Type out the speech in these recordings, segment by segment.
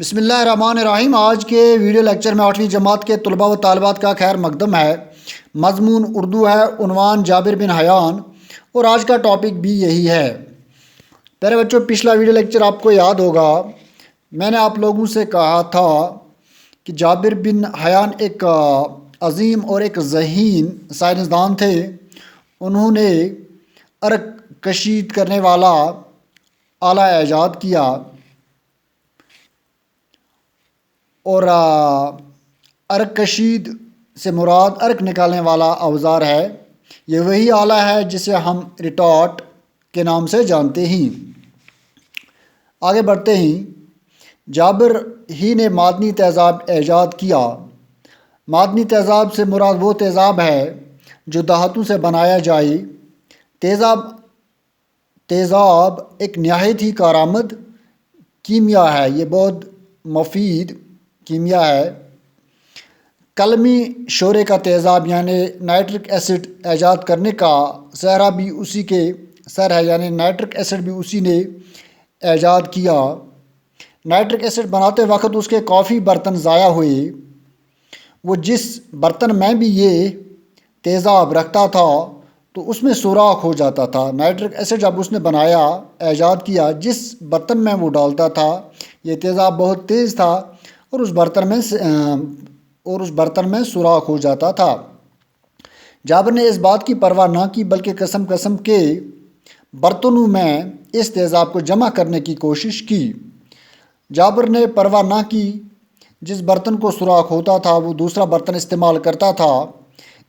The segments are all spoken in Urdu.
بسم اللہ الرحمن الرحیم۔ آج کے ویڈیو لیکچر میں 8ویں جماعت کے طلباء و طالبات کا خیر مقدم ہے۔ مضمون اردو ہے، عنوان جابر بن حیان، اور آج کا ٹاپک بھی یہی ہے۔ پیارے بچوں، پچھلا ویڈیو لیکچر آپ کو یاد ہوگا، میں نے آپ لوگوں سے کہا تھا کہ جابر بن حیان ایک عظیم اور ایک ذہین سائنسدان تھے۔ انہوں نے عرق کشید کرنے والا آلہ ایجاد کیا، اور عرق کشید سے مراد عرق نکالنے والا اوزار ہے۔ یہ وہی آلہ ہے جسے ہم ریٹارٹ کے نام سے جانتے ہیں۔ آگے بڑھتے ہیں۔ جابر ہی نے معدنی تیزاب ایجاد کیا۔ معدنی تیزاب سے مراد وہ تیزاب ہے جو دھاتوں سے بنایا جائے۔ تیزاب ایک نہایت ہی کارآمد کیمیا ہے، یہ بہت مفید کیمیا ہے۔ قلمی شورے کا تیزاب یعنی نائٹرک ایسڈ ایجاد کرنے کا سہرا بھی اسی کے سر ہے، یعنی نائٹرک ایسڈ بھی اسی نے ایجاد کیا۔ نائٹرک ایسڈ بناتے وقت اس کے کافی برتن ضائع ہوئے۔ وہ جس برتن میں بھی یہ تیزاب رکھتا تھا تو اس میں سوراخ ہو جاتا تھا۔ نائٹرک ایسڈ جب اس نے بنایا، ایجاد کیا، جس برتن میں وہ ڈالتا تھا یہ تیزاب بہت تیز تھا اور اس برتن میں سوراخ ہو جاتا تھا۔ جابر نے اس بات کی پرواہ نہ کی بلکہ قسم قسم کے برتنوں میں اس تیزاب کو جمع کرنے کی کوشش کی۔ جابر نے پرواہ نہ کی، جس برتن کو سوراخ ہوتا تھا وہ دوسرا برتن استعمال کرتا تھا۔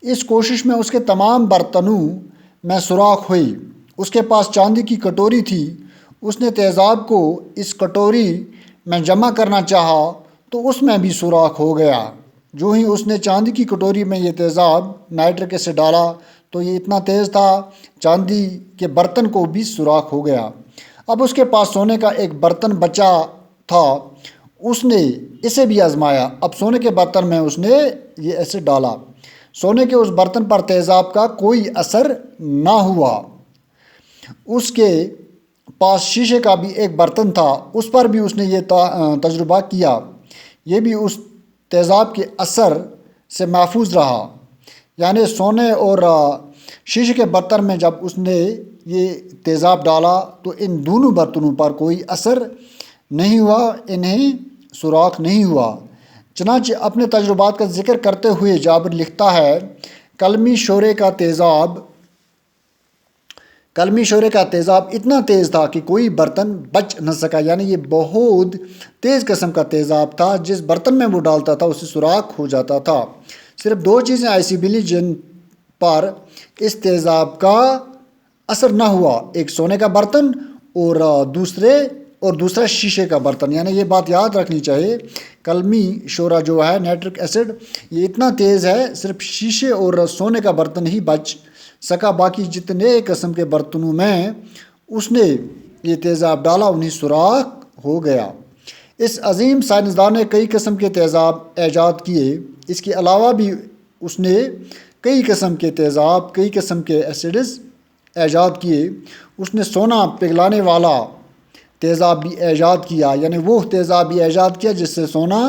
اس کوشش میں اس کے تمام برتنوں میں سوراخ ہوئی۔ اس کے پاس چاندی کی کٹوری تھی، اس نے تیزاب کو اس کٹوری میں جمع کرنا چاہا تو اس میں بھی سوراخ ہو گیا۔ جو ہی اس نے چاندی کی کٹوری میں یہ تیزاب نائٹرک ایسڈ ڈالا تو یہ اتنا تیز تھا چاندی کے برتن کو بھی سوراخ ہو گیا۔ اب اس کے پاس سونے کا ایک برتن بچا تھا، اس نے اسے بھی آزمایا۔ اب سونے کے برتن میں اس نے یہ ایسڈ ڈالا، سونے کے اس برتن پر تیزاب کا کوئی اثر نہ ہوا۔ اس کے پاس شیشے کا بھی ایک برتن تھا، اس پر بھی اس نے یہ تجربہ کیا، یہ بھی اس تیزاب کے اثر سے محفوظ رہا۔ یعنی سونے اور شیشے کے برتن میں جب اس نے یہ تیزاب ڈالا تو ان دونوں برتنوں پر کوئی اثر نہیں ہوا، انہیں سوراخ نہیں ہوا۔ چنانچہ اپنے تجربات کا ذکر کرتے ہوئے جابر لکھتا ہے، قلمی شورے کا تیزاب اتنا تیز تھا کہ کوئی برتن بچ نہ سکا۔ یعنی یہ بہت تیز قسم کا تیزاب تھا، جس برتن میں وہ ڈالتا تھا اسے سوراخ ہو جاتا تھا۔ صرف دو چیزیں ایسی ملی جن پر اس تیزاب کا اثر نہ ہوا، ایک سونے کا برتن اور دوسرا شیشے کا برتن۔ یعنی یہ بات یاد رکھنی چاہیے، قلمی شورا جو ہے نائٹرک ایسڈ یہ اتنا تیز ہے، صرف شیشے اور سونے کا برتن ہی بچ سکا، باقی جتنے قسم کے برتنوں میں اس نے یہ تیزاب ڈالا انہیں سوراخ ہو گیا۔ اس عظیم سائنسدان نے کئی قسم کے تیزاب ایجاد کیے۔ اس کے علاوہ بھی اس نے کئی قسم کے تیزاب، کئی قسم کے ایسڈز ایجاد کیے۔ اس نے سونا پگھلانے والا تیزاب بھی ایجاد کیا، یعنی وہ تیزاب بھی ایجاد کیا جس سے سونا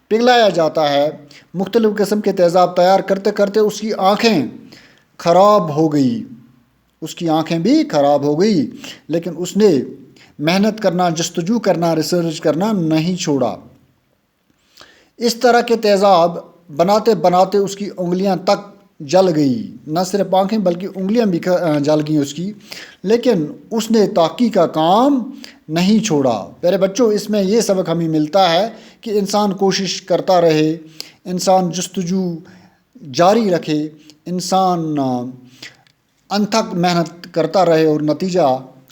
پگھلایا جاتا ہے۔ مختلف قسم کے تیزاب تیار کرتے کرتے اس کی آنکھیں خراب ہو گئی، اس کی آنکھیں بھی خراب ہو گئی، لیکن اس نے محنت کرنا، جستجو کرنا، ریسرچ کرنا نہیں چھوڑا۔ اس طرح کے تیزاب بناتے بناتے اس کی انگلیاں تک جل گئی، نہ صرف آنکھیں بلکہ انگلیاں بھی جل گئیں اس کی، لیکن اس نے تحقیق کا کام نہیں چھوڑا۔ پیارے بچوں، اس میں یہ سبق ہمیں ملتا ہے کہ انسان کوشش کرتا رہے، انسان جستجو جاری رکھے، انسان انتھک محنت کرتا رہے اور نتیجہ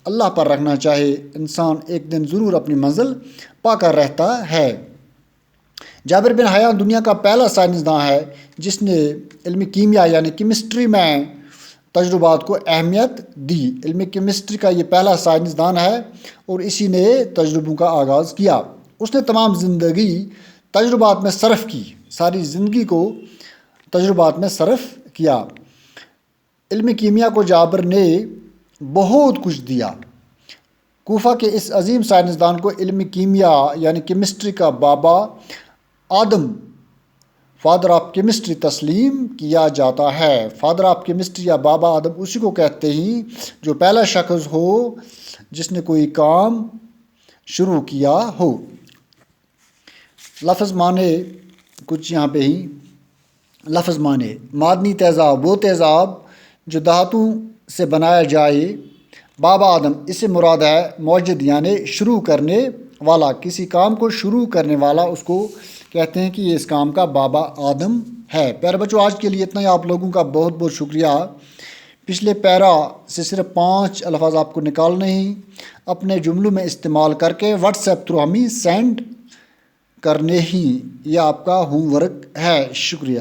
اللہ پر رکھنا چاہے، انسان ایک دن ضرور اپنی منزل پا کر رہتا ہے۔ جابر بن حیان دنیا کا پہلا سائنسداں ہے جس نے علم کیمیا یعنی کیمسٹری میں تجربات کو اہمیت دی۔ علم کیمسٹری کا یہ پہلا سائنسدان ہے اور اسی نے تجربوں کا آغاز کیا۔ اس نے تمام زندگی تجربات میں صرف کی، ساری زندگی کو تجربات میں صرف کیا۔ علم کیمیا کو جابر نے بہت کچھ دیا، کوفہ کے اس عظیم سائنسدان کو علم کیمیا یعنی کیمسٹری کا بابا آدم فادر آف کیمسٹری تسلیم کیا جاتا ہے۔ فادر آف کیمسٹری یا بابا آدم اسی کو کہتے ہیں جو پہلا شخص ہو جس نے کوئی کام شروع کیا ہو۔ لفظ معنی کچھ یہاں پہ ہی لفظ معنی: معدنی تیزاب وہ تیزاب جو دھاتوں سے بنایا جائے۔ بابا آدم اس سے مراد ہے موجد یعنی شروع کرنے والا، کسی کام کو شروع کرنے والا اس کو کہتے ہیں کہ یہ اس کام کا بابا آدم ہے۔ پیارے بچوں، آج کے لیے اتنا ہی۔ آپ لوگوں کا بہت بہت شکریہ۔ پچھلے پیرا سے صرف 5 الفاظ آپ کو نکالنے ہیں، اپنے جملوں میں استعمال کر کے واٹس ایپ تھرو ہمیں سینڈ کرنے ہی۔ یہ آپ کا ہوم ورک ہے۔ شکریہ۔